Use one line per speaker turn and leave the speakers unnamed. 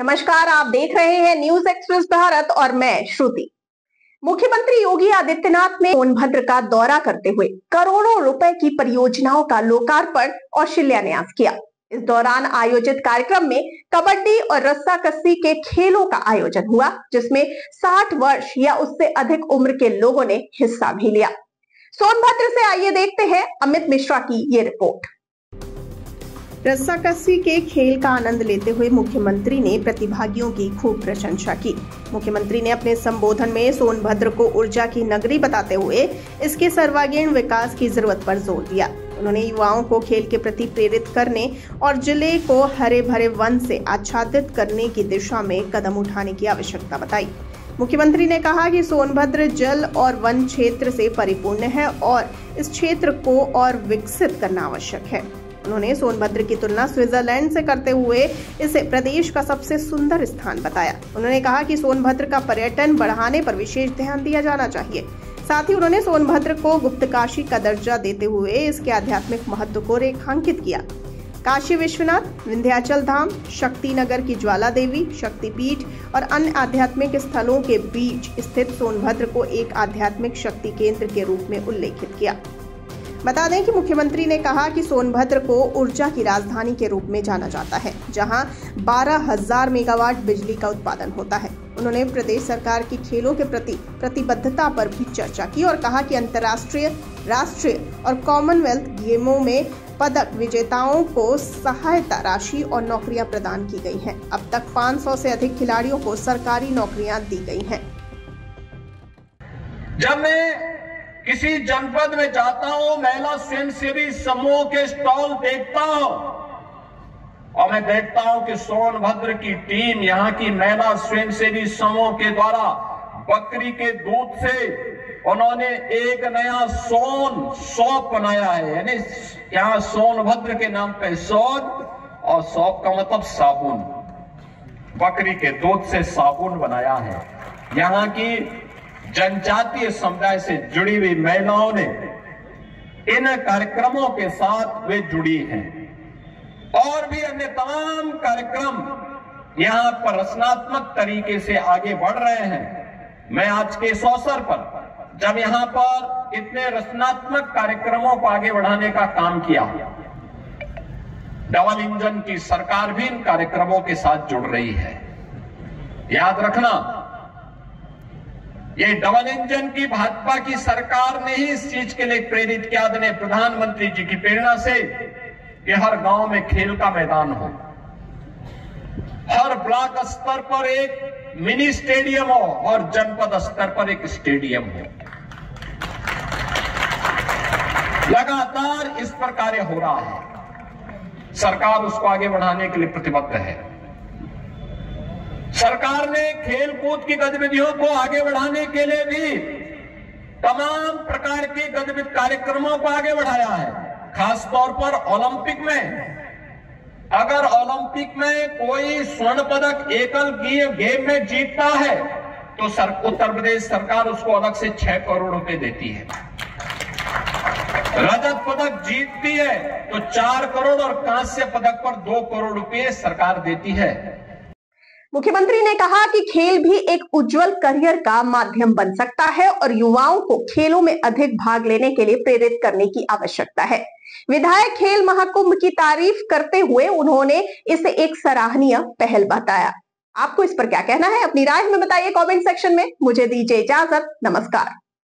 नमस्कार, आप देख रहे हैं न्यूज एक्सप्रेस भारत और मैं श्रुति। मुख्यमंत्री योगी आदित्यनाथ ने सोनभद्र का दौरा करते हुए करोड़ों रुपए की परियोजनाओं का लोकार्पण और शिलान्यास किया। इस दौरान आयोजित कार्यक्रम में कबड्डी और रस्साकस्सी के खेलों का आयोजन हुआ, जिसमें 60 वर्ष या उससे अधिक उम्र के लोगों ने हिस्सा भी लिया। सोनभद्र से आइए देखते हैं अमित मिश्रा की ये रिपोर्ट। रस्साकस्सी के खेल का आनंद लेते हुए मुख्यमंत्री ने प्रतिभागियों की खूब प्रशंसा की। मुख्यमंत्री ने अपने संबोधन में सोनभद्र को ऊर्जा की नगरी बताते हुए इसके सर्वांगीण विकास की जरूरत पर जोर दिया। उन्होंने युवाओं को खेल के प्रति प्रेरित करने और जिले को हरे भरे वन से आच्छादित करने की दिशा में कदम उठाने की आवश्यकता बताई। मुख्यमंत्री ने कहा कि सोनभद्र जल और वन क्षेत्र से परिपूर्ण है और इस क्षेत्र को और विकसित करना आवश्यक है। उन्होंने सोनभद्र की तुलना स्विट्जरलैंड से करते हुए इसे प्रदेश का सबसे सुंदर स्थान बताया। उन्होंने कहा कि सोनभद्र का पर्यटन बढ़ाने पर विशेष ध्यान दिया जाना चाहिए। साथ ही उन्होंने सोनभद्र को गुप्तकाशी का दर्जा देते हुए इसके आध्यात्मिक महत्व को रेखांकित किया। काशी विश्वनाथ, विंध्याचल धाम, शक्ति नगर की ज्वाला देवी शक्तिपीठ और अन्य आध्यात्मिक स्थलों के बीच स्थित सोनभद्र को एक आध्यात्मिक शक्ति केंद्र के रूप में उल्लेखित किया। बता दें कि मुख्यमंत्री ने कहा कि सोनभद्र को ऊर्जा की राजधानी के रूप में जाना जाता है, जहां 12,000 मेगावाट बिजली का उत्पादन होता है। उन्होंने प्रदेश सरकार की खेलों के प्रति प्रतिबद्धता पर भी चर्चा की और कहा कि अंतर्राष्ट्रीय, राष्ट्रीय और कॉमनवेल्थ गेमों में पदक विजेताओं को सहायता राशि और नौकरियां प्रदान की गई हैं। अब तक 500 से अधिक खिलाड़ियों को सरकारी नौकरियां दी गई हैं।
जब मैं किसी जनपद में जाता हूं, महिला स्वयंसेवी समूह के स्टॉल देखता हूं और मैं देखता हूं कि सोनभद्र की टीम, यहां की महिला स्वयंसेवी समूह के द्वारा बकरी के दूध से उन्होंने एक नया सौंप बनाया है। यानी यहां सोनभद्र के नाम पे सोन, और सौंप का मतलब साबुन। बकरी के दूध से साबुन बनाया है। यहां की जनजातीय समुदाय से जुड़ी हुई महिलाओं ने इन कार्यक्रमों के साथ वे जुड़ी हैं और भी अन्य तमाम कार्यक्रम यहां पर रचनात्मक तरीके से आगे बढ़ रहे हैं। मैं आज के इस अवसर पर जब यहां पर इतने रचनात्मक कार्यक्रमों को आगे बढ़ाने का काम किया, डबल इंजन की सरकार भी इन कार्यक्रमों के साथ जुड़ रही है। याद रखना, ये डबल इंजन की भाजपा की सरकार ने ही इस चीज के लिए प्रेरित किया, आदरणीय प्रधानमंत्री जी की प्रेरणा से, कि हर गांव में खेल का मैदान हो, हर ब्लॉक स्तर पर एक मिनी स्टेडियम हो और जनपद स्तर पर एक स्टेडियम हो। लगातार इस पर कार्य हो रहा है। सरकार उसको आगे बढ़ाने के लिए प्रतिबद्ध है। सरकार ने खेल कूद की गतिविधियों को आगे बढ़ाने के लिए भी तमाम प्रकार के गतिविधि कार्यक्रमों को आगे बढ़ाया है। खासतौर पर ओलंपिक में, अगर ओलंपिक में कोई स्वर्ण पदक एकल गेम में जीतता है तो उत्तर प्रदेश सरकार उसको अलग से 6 करोड़ रुपए देती है। रजत पदक जीतती है तो 4 करोड़ और कांस्य पदक पर 2 करोड़ रुपए सरकार देती है।
मुख्यमंत्री ने कहा कि खेल भी एक उज्जवल करियर का माध्यम बन सकता है और युवाओं को खेलों में अधिक भाग लेने के लिए प्रेरित करने की आवश्यकता है। विधायक खेल महाकुंभ की तारीफ करते हुए उन्होंने इसे एक सराहनीय पहल बताया। आपको इस पर क्या कहना है? अपनी राय हमें बताइए कमेंट सेक्शन में। मुझे दीजिए इजाजत। नमस्कार।